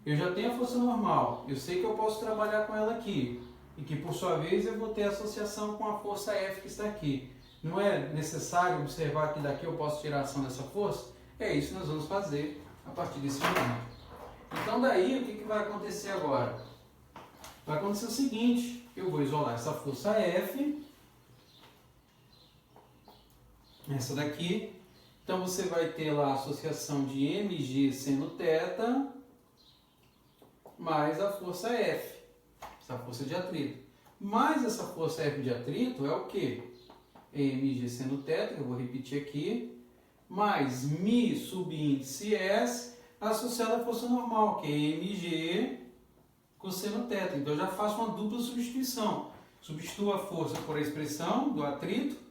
Eu já tenho a força normal, eu sei que eu posso trabalhar com ela aqui, e que por sua vez eu vou ter associação com a força F que está aqui. Não é necessário observar que daqui eu posso tirar a ação dessa força? É isso que nós vamos fazer a partir desse momento. Então daí o que vai acontecer agora? Vai acontecer o seguinte, eu vou isolar essa força F, essa daqui, então você vai ter lá a associação de mg seno θ mais a força F, essa força de atrito. Mais essa força F de atrito é o quê? mg seno θ, que eu vou repetir aqui, mais μ subíndice S associado à força normal, que é mg cosseno θ. Então eu já faço uma dupla substituição. Substituo a força por a expressão do atrito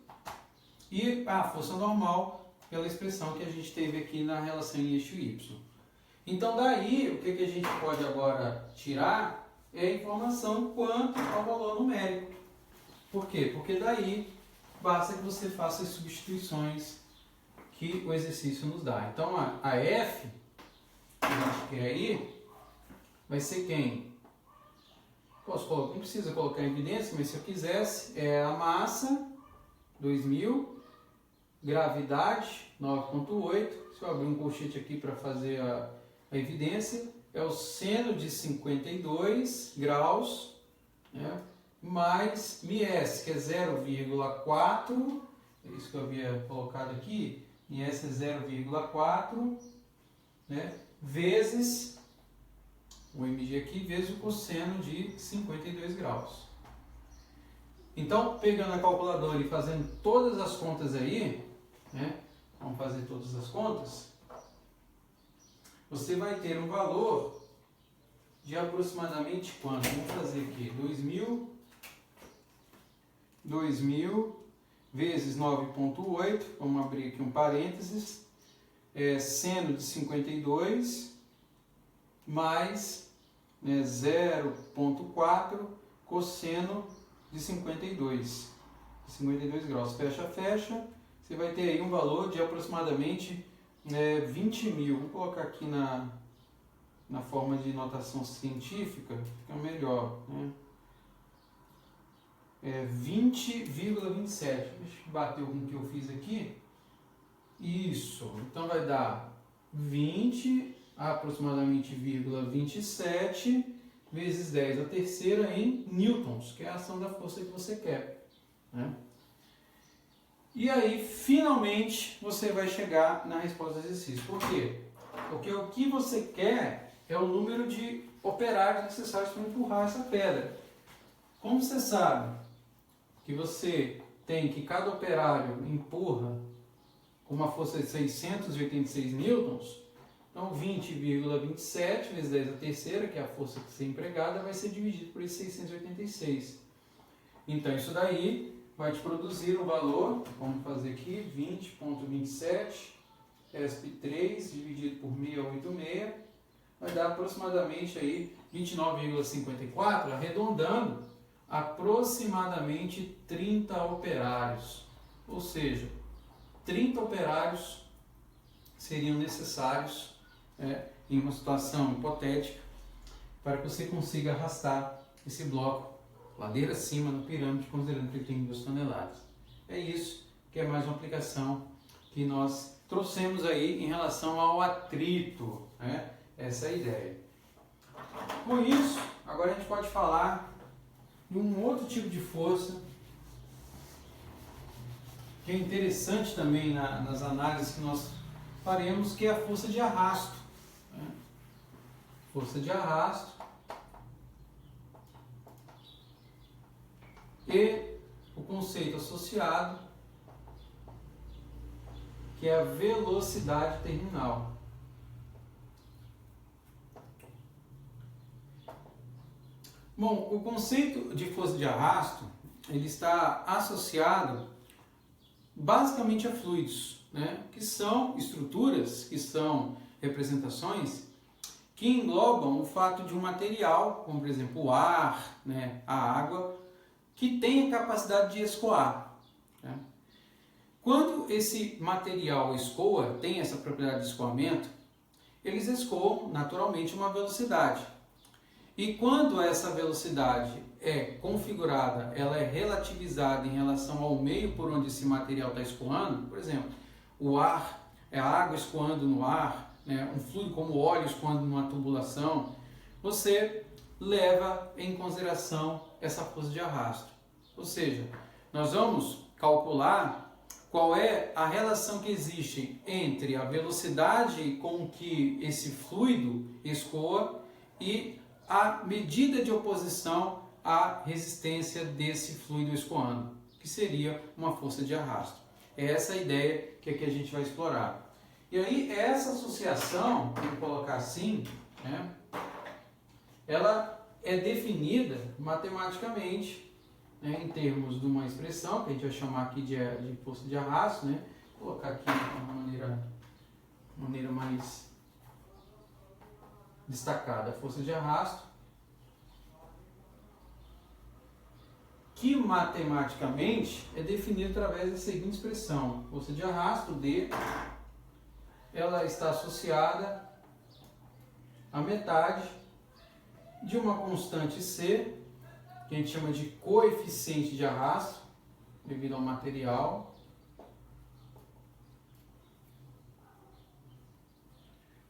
e a força normal pela expressão que a gente teve aqui na relação em eixo Y. Então daí, o que a gente pode agora tirar é a informação quanto ao valor numérico. Por quê? Porque daí basta que você faça as substituições que o exercício nos dá. Então a F, que a gente quer aí, vai ser quem? Posso colocar, não precisa colocar em evidência, mas se eu quisesse, é a massa, 2000, gravidade, 9,8. Se eu abrir um colchete aqui para fazer a evidência, é o seno de 52 graus, né, mais μs, que é 0,4, é isso que eu havia colocado aqui, μs é 0,4, né, vezes o mg aqui, vezes o cosseno de 52 graus. Então, pegando a calculadora e fazendo todas as contas aí, né, vamos fazer todas as contas, você vai ter um valor de aproximadamente quanto? Vamos fazer aqui, 2000 vezes 9,8, vamos abrir aqui um parênteses, seno de 52 mais, né, 0,4 cosseno de 52 graus. Fecha, fecha. Você vai ter aí um valor de aproximadamente 20.000. Vou colocar aqui na forma de notação científica, fica melhor, né? 20,27. Deixa eu bater com o que eu fiz aqui. Isso. Então vai dar 20, aproximadamente, 27 vezes 10 a terceira em newtons, que é a ação da força que você quer, né? E aí, finalmente, você vai chegar na resposta do exercício. Por quê? Porque o que você quer é o número de operários necessários para empurrar essa pedra. Como você sabe que você tem que cada operário empurra com uma força de 686 newtons, Então 20,27 vezes 10 a terceira, que é a força que ser empregada, vai ser dividido por esse 686. Então isso daí vai te produzir um valor, vamos fazer aqui, 20,27 ESP3 dividido por 686, vai dar aproximadamente aí 29,54, arredondando, aproximadamente 30 operários. Ou seja, 30 operários seriam necessários em uma situação hipotética para que você consiga arrastar esse bloco ladeira acima na pirâmide, considerando que ele tem 2 toneladas. É isso, que é mais uma aplicação que nós trouxemos aí em relação ao atrito, né? Essa é a ideia. Com isso, agora a gente pode falar de um outro tipo de força que é interessante também nas análises que nós faremos, que é a força de arrasto. Né? Força de arrasto e o conceito associado, que é a velocidade terminal. Bom, o conceito de força de arrasto, ele está associado basicamente a fluidos, né? Que são estruturas, que são representações que englobam o fato de um material, como por exemplo o ar, né? A água, que tem a capacidade de escoar. Né? Quando esse material escoa, tem essa propriedade de escoamento, eles escoam naturalmente uma velocidade. E quando essa velocidade é configurada, ela é relativizada em relação ao meio por onde esse material está escoando, por exemplo, o ar, a água escoando no ar, né, um fluido como óleo escoando numa tubulação, você leva em consideração essa força de arrasto. Ou seja, nós vamos calcular qual é a relação que existe entre a velocidade com que esse fluido escoa e a medida de oposição à resistência desse fluido escoando, que seria uma força de arrasto. É essa a ideia que aqui a gente vai explorar. E aí, essa associação, vamos colocar assim, né, ela é definida matematicamente, né, em termos de uma expressão, que a gente vai chamar aqui de força de arrasto, né, vou colocar aqui de uma maneira mais destacada, força de arrasto, que matematicamente é definida através da seguinte expressão: força de arrasto D, ela está associada à metade de uma constante C, que a gente chama de coeficiente de arrasto, devido ao material,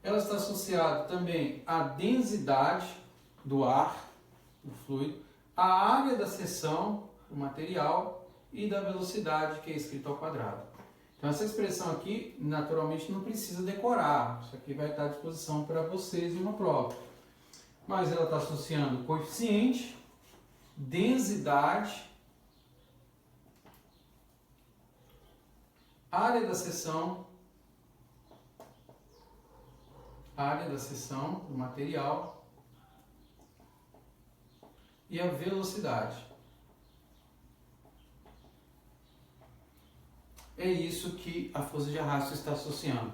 ela está associada também à densidade do ar, do fluido, à área da seção do material e da velocidade, que é escrita ao quadrado. Então essa expressão aqui, naturalmente, não precisa decorar. Isso aqui vai estar à disposição para vocês em uma prova. Mas ela está associando coeficiente, densidade, área da seção do material e a velocidade. É isso que a força de arrasto está associando.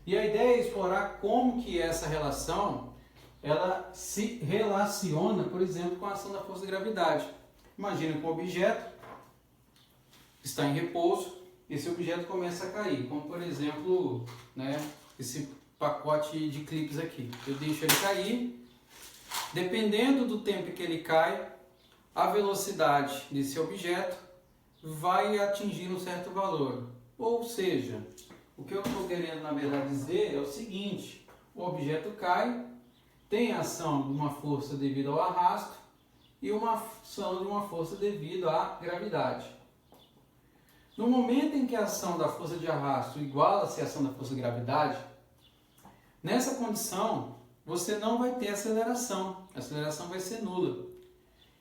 E a ideia é explorar como que essa relação ela se relaciona, por exemplo, com a ação da força de gravidade. Imagina que um objeto está em repouso, esse objeto começa a cair, como por exemplo, né, esse pacote de clipes aqui. Eu deixo ele cair, dependendo do tempo que ele cai, a velocidade desse objeto vai atingir um certo valor. Ou seja, o que eu estou querendo na verdade dizer é o seguinte: o objeto cai, tem a ação de uma força devido ao arrasto e uma ação de uma força devido à gravidade. No momento em que a ação da força de arrasto iguala-se à ação da força de gravidade, nessa condição você não vai ter aceleração, a aceleração vai ser nula.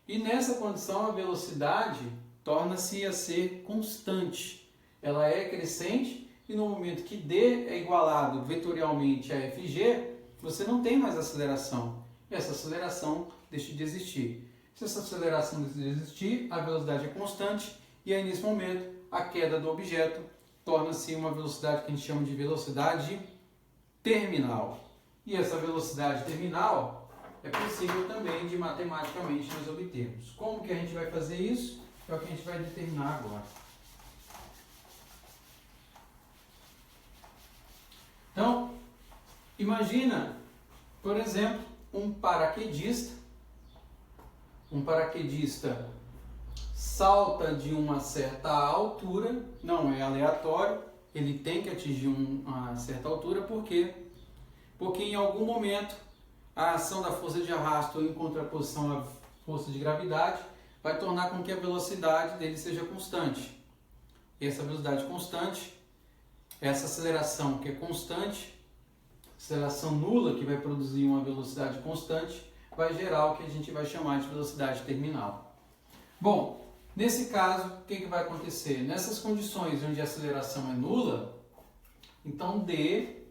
E nessa condição a velocidade torna-se a ser constante. Ela é crescente E no momento que D é igualado vetorialmente a FG, você não tem mais aceleração. E essa aceleração deixa de existir. Se essa aceleração deixa de existir, a velocidade é constante e aí nesse momento a queda do objeto torna-se uma velocidade que a gente chama de velocidade terminal. E essa velocidade terminal é possível também de matematicamente nós obtermos. Como que a gente vai fazer isso? É o que a gente vai determinar agora. Então, imagina, por exemplo, um paraquedista. Um paraquedista salta de uma certa altura, não é aleatório, ele tem que atingir uma certa altura, por quê? Porque em algum momento a ação da força de arrasto em contraposição à força de gravidade vai tornar com que a velocidade dele seja constante. E essa velocidade constante, essa aceleração que é constante, aceleração nula que vai produzir uma velocidade constante, vai gerar o que a gente vai chamar de velocidade terminal. Bom, nesse caso, o que vai acontecer? Nessas condições onde a aceleração é nula, então D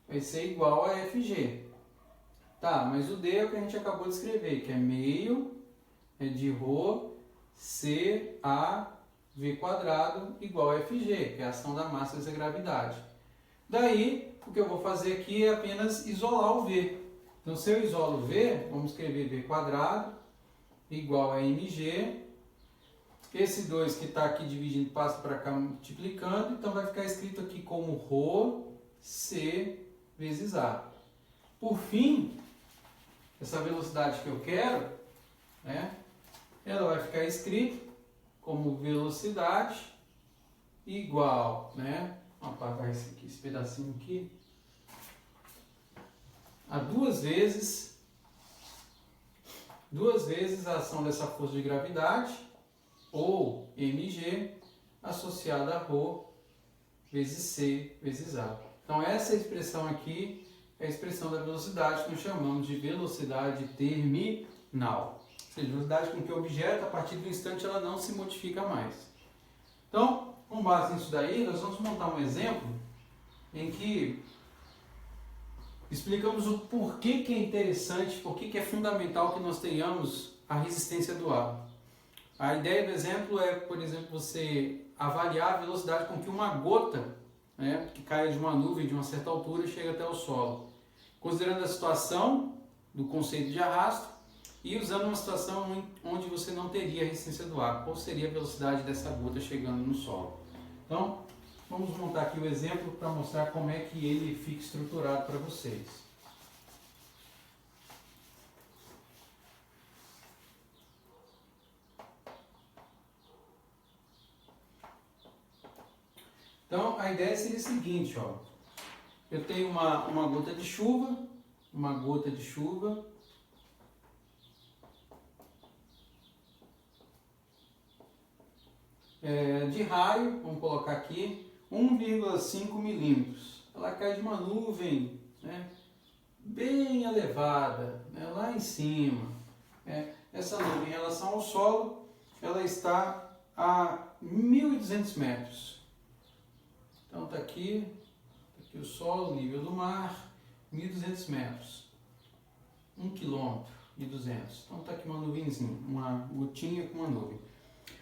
vai ser igual a FG. Tá, mas o D é o que a gente acabou de escrever, que é meio de ρ CaV quadrado igual a FG, que é a ação da massa vezes a gravidade. Daí, o que eu vou fazer aqui é apenas isolar o V. Então, se eu isolo o V, vamos escrever V quadrado igual a mg. Esse 2 que está aqui dividindo passa para cá multiplicando, então vai ficar escrito aqui como ρC vezes A. Por fim, essa velocidade que eu quero, ela vai ficar escrita como velocidade igual, vou apagar esse pedacinho aqui, a duas vezes a ação dessa força de gravidade, ou mg, associada a ρ vezes C vezes A. Então essa expressão aqui é a expressão da velocidade que nós chamamos de velocidade terminal. Ou seja, velocidade com que o objeto, a partir do instante, ela não se modifica mais. Então, com base nisso daí, nós vamos montar um exemplo em que explicamos o porquê que é interessante, porquê que é fundamental que nós tenhamos a resistência do ar. A ideia do exemplo é, por exemplo, você avaliar a velocidade com que uma gota, que cai de uma nuvem de uma certa altura, chega até o solo. Considerando a situação do conceito de arrasto e usando uma situação onde você não teria a resistência do ar. Qual seria a velocidade dessa gota chegando no solo? Então, vamos montar aqui o exemplo para mostrar como é que ele fica estruturado para vocês. Então, a ideia seria a seguinte, eu tenho uma gota de chuva, de raio, vamos colocar aqui, 1,5 milímetros. Ela cai de uma nuvem bem elevada, lá em cima. Essa nuvem, em relação ao solo, ela está a 1.200 metros. Então está aqui o solo, nível do mar, 1.200 metros. 1 quilômetro e 200. Então está aqui uma nuvenzinha, uma gotinha com uma nuvem.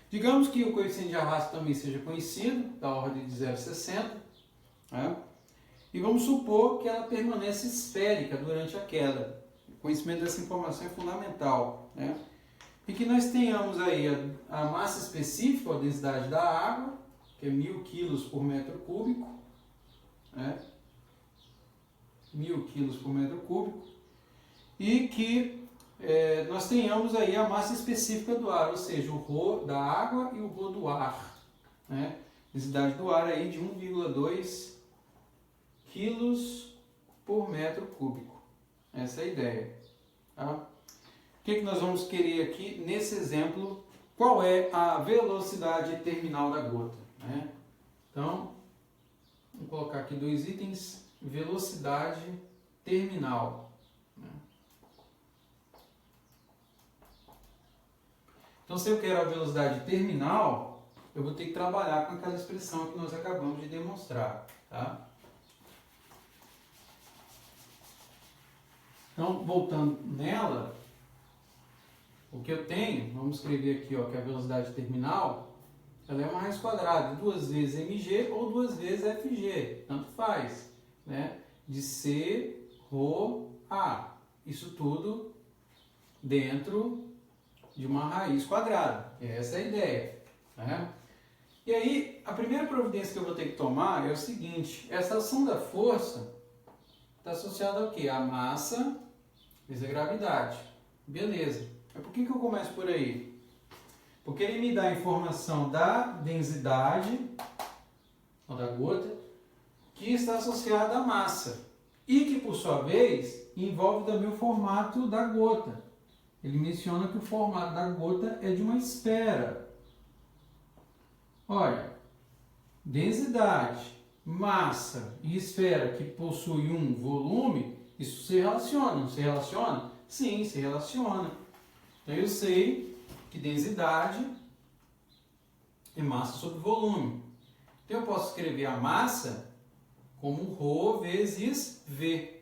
Digamos que o coeficiente de arrasto também seja conhecido, da ordem de 0,60. E vamos supor que ela permanece esférica durante a queda. O conhecimento dessa informação é fundamental. E que nós tenhamos aí a massa específica, a densidade da água, que é 1.000 kg por metro cúbico. 1.000 kg por metro cúbico. E que nós tenhamos aí a massa específica do ar, ou seja, o ρ da água e o ρ do ar. Densidade do ar aí de 1,2 kg por metro cúbico. Essa é a ideia. O que nós vamos querer aqui nesse exemplo? Qual é a velocidade terminal da gota? Então, vamos colocar aqui dois itens. Velocidade terminal. Então, se eu quero a velocidade terminal, eu vou ter que trabalhar com aquela expressão que nós acabamos de demonstrar. Tá? Então, voltando nela, o que eu tenho, vamos escrever aqui ó, que a velocidade terminal, ela é uma raiz quadrada, 2 vezes mg ou 2 vezes fg, tanto faz, né? De c, rho, a. Isso tudo dentro de uma raiz quadrada. Essa é a ideia. Né? E aí, a primeira providência que eu vou ter que tomar é o seguinte, essa ação da força está associada ao quê? A massa vezes a gravidade. Beleza. Mas por que eu começo por aí? Porque ele me dá a informação da densidade, ou da gota, que está associada à massa. E que, por sua vez, envolve também o formato da gota. Ele menciona que o formato da gota é de uma esfera. Olha, densidade, massa e esfera que possui um volume, isso se relaciona. Não se relaciona? Sim, se relaciona. Então eu sei que densidade é massa sobre volume. Então eu posso escrever a massa como ρ vezes V.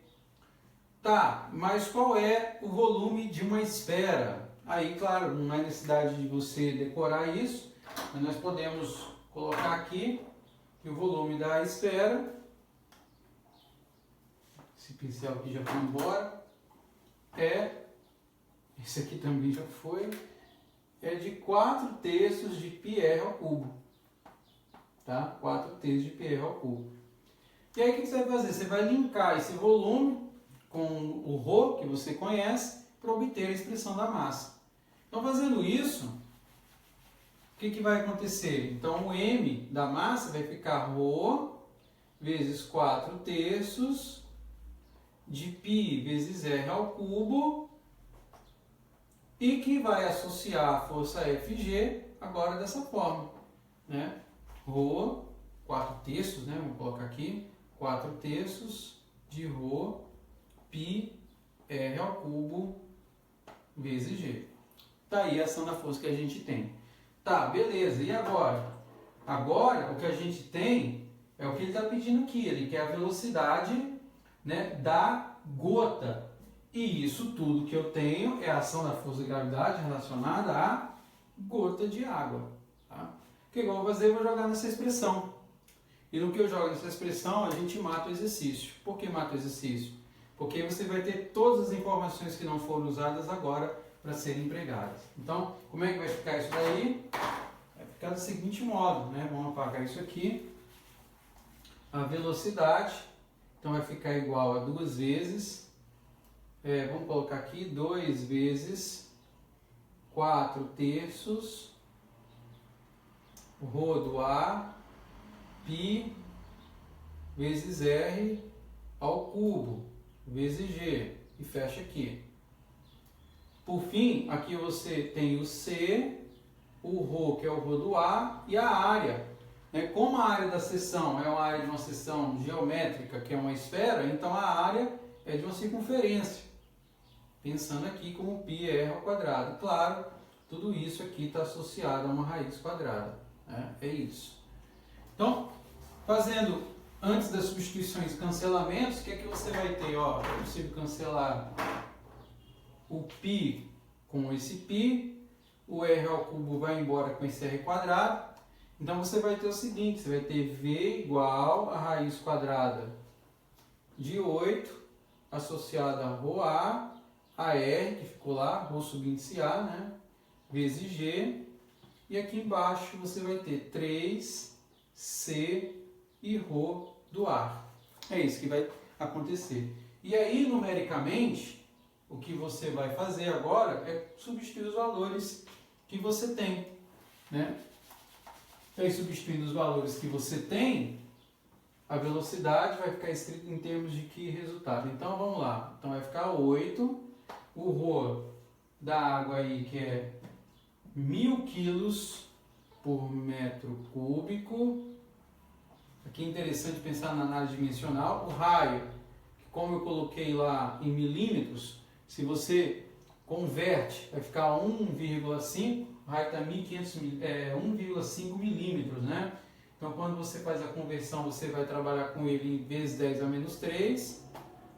Tá, mas qual é o volume de uma esfera? Aí, claro, não há necessidade de você decorar isso, mas nós podemos colocar aqui que o volume da esfera, esse pincel aqui já foi embora, esse aqui também já foi, é de 4/3 de πr ao cubo. Tá? 4/3 de πr ao cubo. E aí o que você vai fazer? Você vai linkar esse volume com o ρ, que você conhece, para obter a expressão da massa. Então, fazendo isso, o que vai acontecer? Então, o m da massa vai ficar ρ vezes 4/3 de π vezes r ao cubo, e que vai associar a força Fg agora dessa forma. Né? Ρ, 4/3, né? Vamos colocar aqui, 4/3 de ρ π r ao cubo vezes g. Tá aí a ação da força que a gente tem. Tá, beleza. E agora? Agora o que a gente tem é o que ele está pedindo aqui. Ele quer a velocidade, né, da gota. E isso tudo que eu tenho é a ação da força de gravidade relacionada à gota de água. Tá? O que eu vou fazer? Eu vou jogar nessa expressão. E no que eu jogo nessa expressão, a gente mata o exercício. Por que mata o exercício? Porque você vai ter todas as informações que não foram usadas agora para serem empregadas. Então, como é que vai ficar isso daí? Vai ficar do seguinte modo, né? Vamos apagar isso aqui. A velocidade, então vai ficar igual a 2 vezes, vamos colocar aqui, 2 vezes 4/3 ρ do A, π vezes r ao cubo, vezes g, e fecha aqui. Por fim, aqui você tem o C, o ρ, que é o ρ do A, e a área. Como a área da seção é uma área de uma seção geométrica, que é uma esfera, então a área é de uma circunferência. Pensando aqui como πr ao quadrado. Claro, tudo isso aqui está associado a uma raiz quadrada. É isso. Então, fazendo antes das substituições e cancelamentos, o que é que você vai ter? Ó, é possível cancelar o π com esse π, o r ao cubo vai embora com esse r quadrado. Então você vai ter o seguinte, você vai ter v igual a raiz quadrada de 8 associada a ρa, a r, que ficou lá, ρ subíndice a, né, vezes g, e aqui embaixo você vai ter 3c e ρ do ar. É isso que vai acontecer. E aí, numericamente, o que você vai fazer agora é substituir os valores que você tem, né? E aí, substituindo os valores que você tem, a velocidade vai ficar escrita em termos de que resultado? Então, vamos lá. Então, vai ficar 8. O ρ da água aí, que é 1000 quilos por metro cúbico. Aqui é interessante pensar na análise dimensional. O raio, como eu coloquei lá em milímetros, se você converte, vai ficar 1,5. raio está 1,5 milímetros, né? Então, quando você faz a conversão, você vai trabalhar com ele em vezes 10 a menos 3.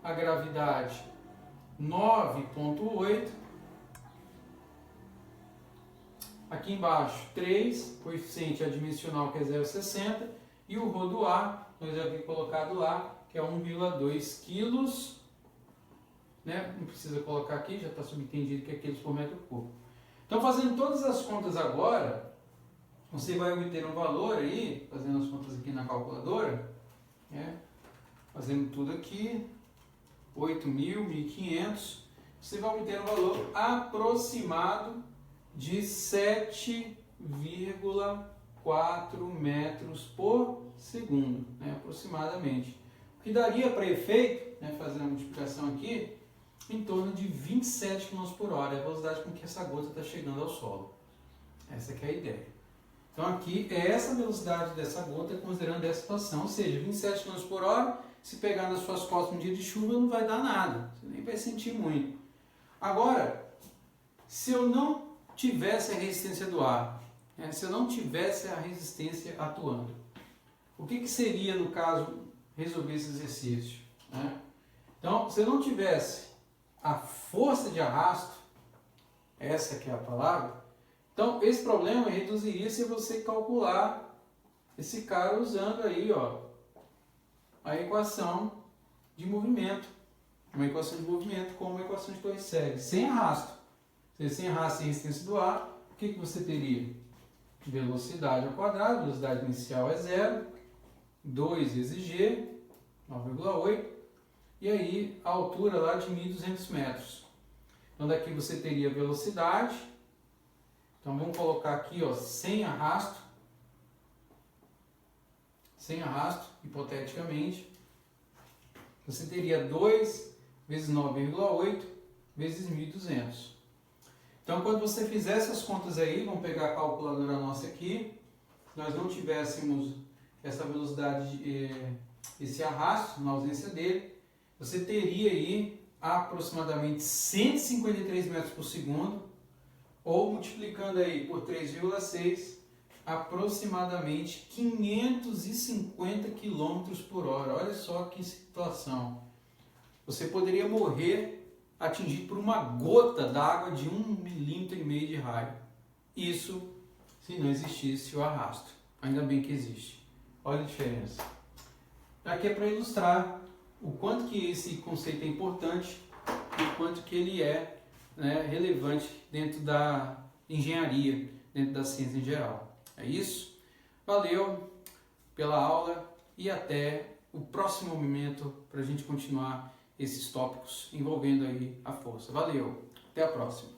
A gravidade, 9,8. Aqui embaixo, 3. Coeficiente adimensional, que é 0,60. E o rho do ar, nós já havia colocado lá, que é 1,2 quilos. Né? Não precisa colocar aqui, já está subentendido que é quilos por metro cúbico. Então, fazendo todas as contas agora, você vai obter um valor aí, fazendo as contas aqui na calculadora, né? Fazendo tudo aqui, 8.000, 1.500, você vai obter um valor aproximado de 7,4 metros por segundo, né? Aproximadamente. O que daria para efeito, né, fazendo a multiplicação aqui, em torno de 27 km por hora, é a velocidade com que essa gota está chegando ao solo. Essa que é a ideia. Então aqui é essa velocidade dessa gota considerando essa situação, ou seja, 27 km por hora, se pegar nas suas costas um dia de chuva não vai dar nada, você nem vai sentir muito. Agora, se eu não tivesse a resistência do ar, né, se eu não tivesse a resistência atuando, o que seria no caso resolver esse exercício? Né? Então, se eu não tivesse a força de arrasto, essa que é a palavra, então esse problema reduziria se você calcular esse cara usando aí, ó, a equação de movimento, uma equação de movimento como uma equação de Torres-Segre, sem arrasto. Sem arrasto e resistência do ar, o que você teria? Velocidade ao quadrado, velocidade inicial é 0, 2 vezes g, 9,8, e aí a altura lá de 1.200 metros. Então daqui você teria velocidade, então vamos colocar aqui, ó, sem arrasto, hipoteticamente, você teria 2 vezes 9,8 vezes 1.200. Então, quando você fizer essas contas aí, vamos pegar a calculadora nossa aqui, se nós não tivéssemos essa velocidade, esse arrasto, na ausência dele, você teria aí aproximadamente 153 metros por segundo, ou multiplicando aí por 3,6, aproximadamente 550 km por hora. Olha só que situação. Você poderia morrer atingido por uma gota d'água de 1,5 mm de raio. Isso se não existisse o arrasto. Ainda bem que existe. Olha a diferença. Aqui é para ilustrar o quanto que esse conceito é importante e o quanto que ele é, né, relevante dentro da engenharia, dentro da ciência em geral. É isso? Valeu pela aula e até o próximo momento para a gente continuar esses tópicos envolvendo aí a força. Valeu, até a próxima.